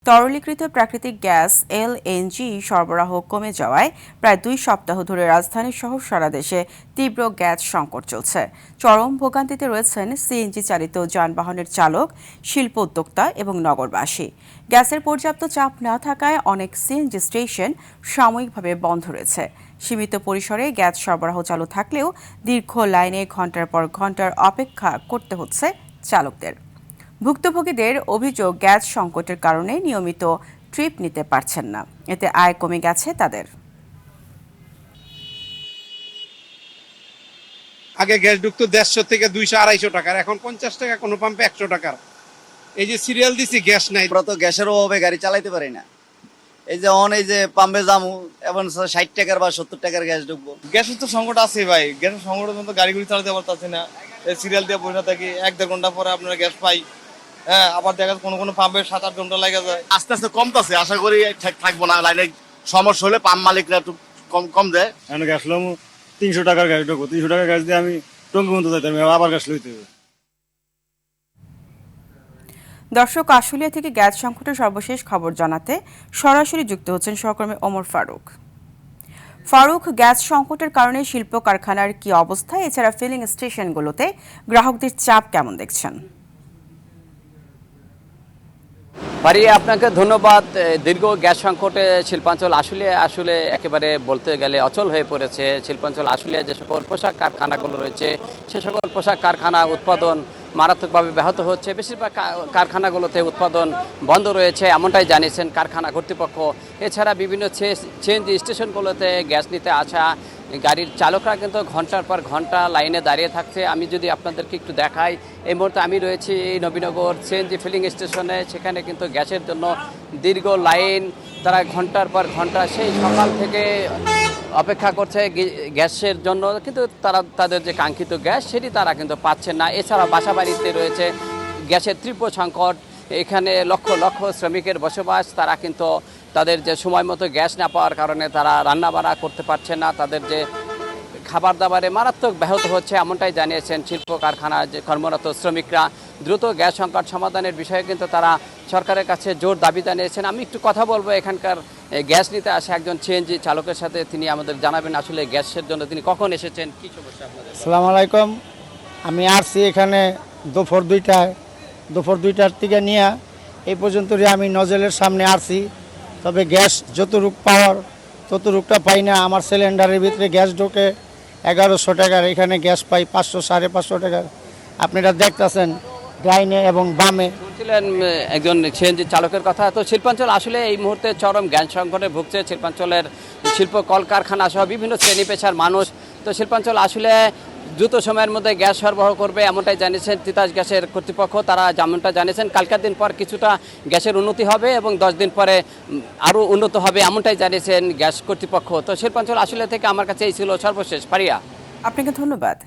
তরলীকৃত প্রাকৃতিক gas LNG সরবরাহ কমে যাওয়ায় প্রায় 2 সপ্তাহ ধরে রাজধানী সহ সারা দেশে তীব্র গ্যাস সংকট চলছে। চরম ভোগান্তিতে রয়েছেন সিএনজি চালিত যানবাহনের চালক, শিল্প উদ্যোক্তা এবং নগরবাসী। গ্যাসের পর্যাপ্ত চাপ না থাকায় অনেক সিএনজি স্টেশন সাময়িকভাবে বন্ধ রয়েছে। সীমিত পরিসরে গ্যাস সরবরাহ চালু থাকলেও দীর্ঘ লাইনে ঘণ্টার পর ঘণ্টার অপেক্ষা করতে হচ্ছে চালকদের। ভুক্তভোগীদের অভিযোগ, গ্যাস সংকটের কারণে নিয়মিত ট্রিপ নিতে পারছেন না, এতে আয় কমে গেছে তাদের। আগে গ্যাস ঢুকতো 150 থেকে 200-250 টাকার, এখন 50 টাকা, কোনো পাম্পে 100 টাকার। এই যে সিরিয়াল দিছি, গ্যাস নাই। আমরা তো গ্যাসের অভাবে গাড়ি চালাইতে পারি না। এই যে এই যে পাম্পে যামু, এখন 60 টাকার বা 70 টাকার গ্যাস ঢুকবো। গ্যাসের তো সংকট আছে ভাই, গ্যাসের সংকটের মতো গাড়িগুলি চালাতে পারতেছি না। সিরিয়াল দিয়ে বসে থাকি, 1-1.5 ঘন্টা পরে আপনারা গ্যাস পাই। হ্যাঁ, আবার দেখা যাচ্ছে কোনো পাম্পে 7-8 ঘন্টা লেগে যায়। আস্তে আস্তে কমতেছে, আশা করি ঠিক থাকবো না। লাইনে সমস্যা হলে পাম্প মালিকরা একটু কম দেয়। এখন গ্যাস লম 300 টাকার গ্যাস ঢুকবো, 300 টাকার গ্যাস দিয়ে আমি টঙ্গি পর্যন্ত যাইতাম, আবার গ্যাস লইতে হবে। দর্শক, আশুলিয়া থেকে গ্যাস সংকটের সর্বশেষ খবর জানাতে সরাসরি যুক্ত হচ্ছেন সহকর্মী ওমর ফারুক। গ্যাস সংকটের কারণে শিল্প কারখানার কি অবস্থা, এছাড়া ফিলিং স্টেশনগুলোতে গ্রাহকদের চাপ কেমন দেখছেন? পারিয়া, আপনাকে ধন্যবাদ। দীর্ঘ গ্যাস সংকটে শিল্পাঞ্চল আসলে একেবারে বলতে গেলে অচল হয়ে পড়েছে। শিল্পাঞ্চল আশুলিয়া যে সকল পোশাক কারখানাগুলো রয়েছে, সে সকল পোশাক কারখানা উৎপাদন মারাত্মকভাবে ব্যাহত হচ্ছে। বেশিরভাগ কারখানাগুলোতে উৎপাদন বন্ধ রয়েছে, এমনটাই জানিয়েছেন কারখানা কর্তৃপক্ষ। এছাড়া বিভিন্ন সিএনজি স্টেশনগুলোতে গ্যাস নিতে আসা গাড়ির চালকরা কিন্তু ঘন্টার পর ঘন্টা লাইনে দাঁড়িয়ে থাকছে। আমি যদি আপনাদেরকে একটু দেখাই, এই মুহূর্তে আমি রয়েছি নবীনগর সিএনজি ফিলিং স্টেশনে। সেখানে কিন্তু গ্যাসের জন্য দীর্ঘ লাইন, তারা ঘন্টার পর ঘন্টা সেই সকাল থেকে অপেক্ষা করছে গ্যাসের জন্য, কিন্তু তারা তাদের যে কাঙ্ক্ষিত গ্যাস সেটি তারা কিন্তু পাচ্ছেন না। এছাড়া বাসাবাড়িতে রয়েছে গ্যাসের তীব্র সংকট। এখানে লক্ষ লক্ষ শ্রমিকের বসবাস, তারা কিন্তু তাদের যে সময় মতো গ্যাস না পাওয়ার কারণে তারা রান্নাবান্না করতে পারছে না, তাদের যে খাবার দাবারে মারাত্মক ব্যাহত হচ্ছে, এমনটাই জানিয়েছেন শিল্প কারখানার যে কর্মরত শ্রমিকরা। দ্রুত গ্যাস সংকট সমাধানের বিষয়ে কিন্তু তারা সরকারের কাছে জোর দাবি জানিয়েছেন। আমি একটু কথা বলবো এখানকার গ্যাস নিতে আসা একজন সিএনজি চালকের সাথে। তিনি আমাদের জানাবেন আসলে গ্যাসের জন্য তিনি কখন এসেছেন, কি সমস্যা আপনাদের। আসসালামু আলাইকুম। আমি আসছি এখানে দুপুর 2টার থেকে নিয়ে এই পর্যন্ত আমি নজলের সামনে আসছি, তবে গ্যাস যতটুক পাওয়ার ততটুকটা পাই না। আমার সিলিন্ডারের ভিতরে গ্যাস ঢোকে 1100 টাকার, এখানে গ্যাস পাই 500-550 টাকার। আপনারা দেখতেছেন ডাইনে এবং বামে। শুনছিলেন একজন সিএনজি চালকের কথা। তো শিল্পাঞ্চল আসলে এই মুহূর্তে চরম গ্যাস সংকটে ভুগছে। শিল্পাঞ্চলের শিল্প কলকারখানা সহ বিভিন্ন শ্রেণী পেশার মানুষ। তো শিল্পাঞ্চল আসলে দ্রুত সময়ের মধ্যে গ্যাস সরবরাহ করবে, এমনটাই জানিয়েছেন তিতাস গ্যাসের কর্তৃপক্ষ। তারা যেমনটা জানিয়েছেন কালকের দিন পর কিছুটা গ্যাসের উন্নতি হবে এবং 10 দিন পরে আরও উন্নত হবে, এমনটাই জানিয়েছেন গ্যাস কর্তৃপক্ষ। তো শিল্পাঞ্চল আসলে থেকে আমার কাছে এই ছিল সর্বশেষ। পারিয়া, আপনাকে ধন্যবাদ।